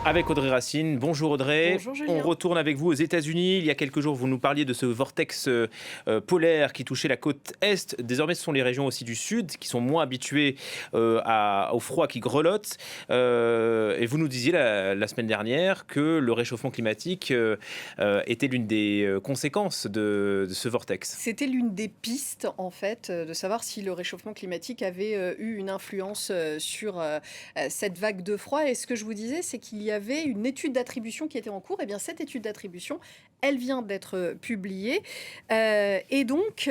Avec Audrey Racine. Bonjour Audrey. Bonjour On Julien. retourne avec vous aux États-Unis. Il y a quelques jours, vous nous parliez de ce vortex polaire qui touchait la côte Est. Désormais, ce sont les régions aussi du Sud qui sont moins habituées au froid qui grelotte. Et vous nous disiez la semaine dernière que le réchauffement climatique était l'une des conséquences de ce vortex. C'était l'une des pistes, en fait, de savoir si le réchauffement climatique avait eu une influence sur cette vague de froid. Et ce que je vous disais, c'est qu'il y avait une étude d'attribution qui était en cours. Et bien, cette étude d'attribution, elle vient d'être publiée. Et donc,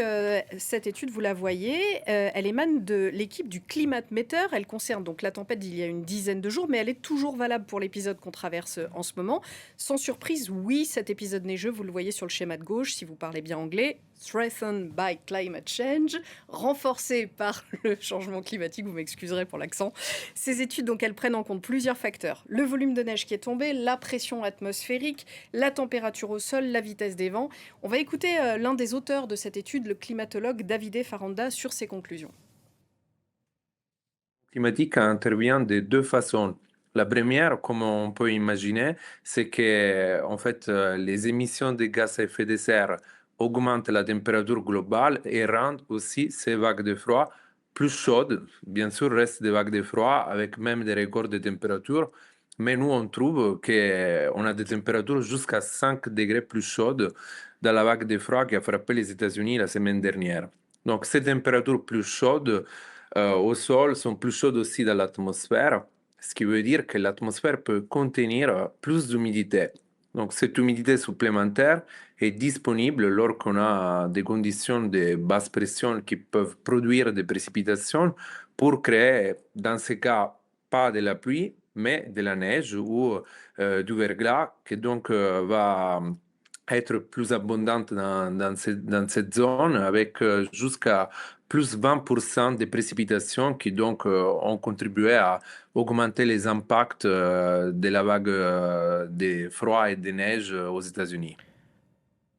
cette étude, vous la voyez, elle émane de l'équipe du Climate Meter. Elle concerne donc la tempête d'il y a une dizaine de jours, mais elle est toujours valable pour l'épisode qu'on traverse en ce moment. Sans surprise, oui, cet épisode neigeux, vous le voyez sur le schéma de gauche, si vous parlez bien anglais, threatened by climate change, renforcé par le changement climatique, vous m'excuserez pour l'accent. Ces études, donc, elles prennent en compte plusieurs facteurs. Le volume de neige qui est tombé, la pression atmosphérique, la température au sol, la vitesse des vents. On va écouter l'un des auteurs de cette étude, le climatologue Davide Faranda, sur ses conclusions. Climatique intervient de deux façons. La première, comme on peut imaginer, c'est que en fait, les émissions de gaz à effet de serre augmentent la température globale et rendent aussi ces vagues de froid plus chaudes. Bien sûr, restent des vagues de froid avec même des records de température, mais nous, on trouve qu'on a des températures jusqu'à 5 degrés plus chaudes dans la vague de froid qui a frappé les États-Unis la semaine dernière. Donc, ces températures plus chaudes au sol sont plus chaudes aussi dans l'atmosphère, ce qui veut dire que l'atmosphère peut contenir plus d'humidité. Donc cette humidité supplémentaire est disponible lorsqu'on a des conditions de basse pression qui peuvent produire des précipitations pour créer, dans ce cas, pas de la pluie, mais de la neige ou du verglas qui donc va être plus abondante dans cette zone avec jusqu'à plus 20% des précipitations qui donc ont contribué à augmenter les impacts de la vague de froid et de neige aux États-Unis.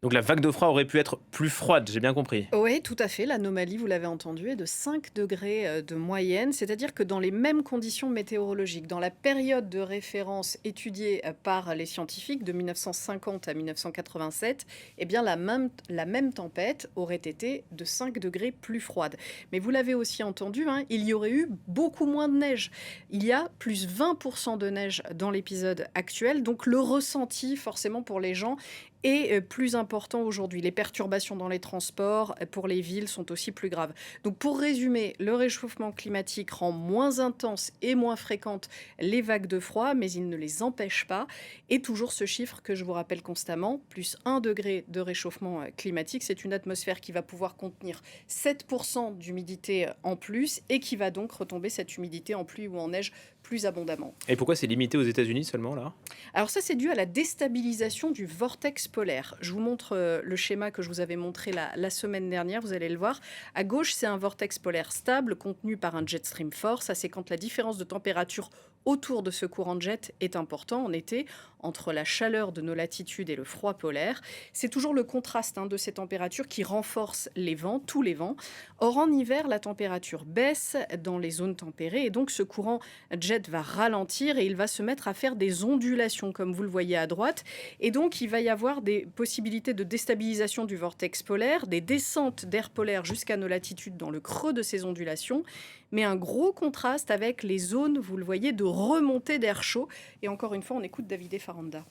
Donc la vague de froid aurait pu être plus froide, j'ai bien compris. Oui, tout à fait. L'anomalie, vous l'avez entendu, est de 5 degrés de moyenne. C'est-à-dire que dans les mêmes conditions météorologiques, dans la période de référence étudiée par les scientifiques de 1950 à 1987, eh bien la même tempête aurait été de 5 degrés plus froide. Mais vous l'avez aussi entendu, hein, il y aurait eu beaucoup moins de neige. Il y a plus 20% de neige dans l'épisode actuel. Donc le ressenti, forcément, pour les gens est plus important aujourd'hui. Les perturbations dans les transports pour les villes sont aussi plus graves. Donc pour résumer, le réchauffement climatique rend moins intense et moins fréquentes les vagues de froid, mais il ne les empêche pas. Et toujours ce chiffre que je vous rappelle constamment, plus 1 degré de réchauffement climatique, c'est une atmosphère qui va pouvoir contenir 7% d'humidité en plus et qui va donc retomber cette humidité en pluie ou en neige plus abondamment. Et pourquoi c'est limité aux États-Unis seulement là? Alors ça, c'est dû à la déstabilisation du vortex polaire. Je vous montre le schéma que je vous avais montré la semaine dernière, vous allez le voir. À gauche, c'est un vortex polaire stable contenu par un jet stream fort. Ça, c'est quand la différence de température autour de ce courant de jet est important en été, entre la chaleur de nos latitudes et le froid polaire. C'est toujours le contraste de ces températures qui renforce les vents, tous les vents. Or, en hiver, la température baisse dans les zones tempérées et donc ce courant jet va ralentir et il va se mettre à faire des ondulations, comme vous le voyez à droite. Et donc, il va y avoir des possibilités de déstabilisation du vortex polaire, des descentes d'air polaire jusqu'à nos latitudes dans le creux de ces ondulations, mais un gros contraste avec les zones, vous le voyez, de remontée d'air chaud. Et encore une fois, on écoute Davide Faranda.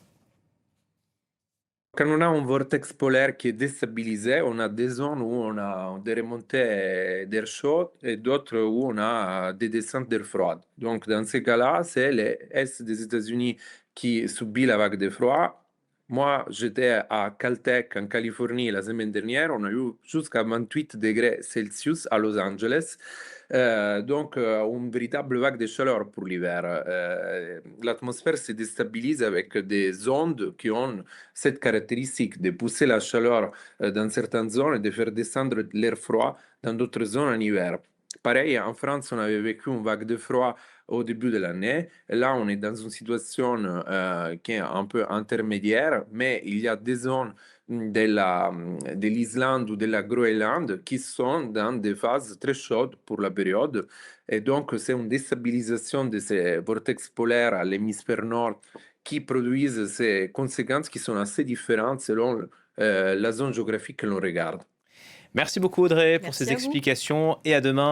Quand on a un vortex polaire qui est déstabilisé, on a des zones où on a des remontées d'air chaud et d'autres où on a des descentes d'air froid. Donc, dans ces cas-là, c'est l'Est des États-Unis qui subit la vague de froid. Moi, j'étais à Caltech, en Californie, la semaine dernière. On a eu jusqu'à 28 degrés Celsius à Los Angeles. Donc, une véritable vague de chaleur pour l'hiver. L'atmosphère se déstabilise avec des ondes qui ont cette caractéristique de pousser la chaleur dans certaines zones et de faire descendre l'air froid dans d'autres zones en hiver. pareil, en France, on avait vécu une vague de froid au début de l'année. Et là, on est dans une situation qui est un peu intermédiaire, mais il y a des zones de l'Islande ou de la Groenland qui sont dans des phases très chaudes pour la période. Et donc, c'est une déstabilisation de ces vortex polaires à l'hémisphère nord qui produisent ces conséquences qui sont assez différentes selon la zone géographique que l'on regarde. Merci beaucoup Audrey pour Merci ces à vous. explications et à demain.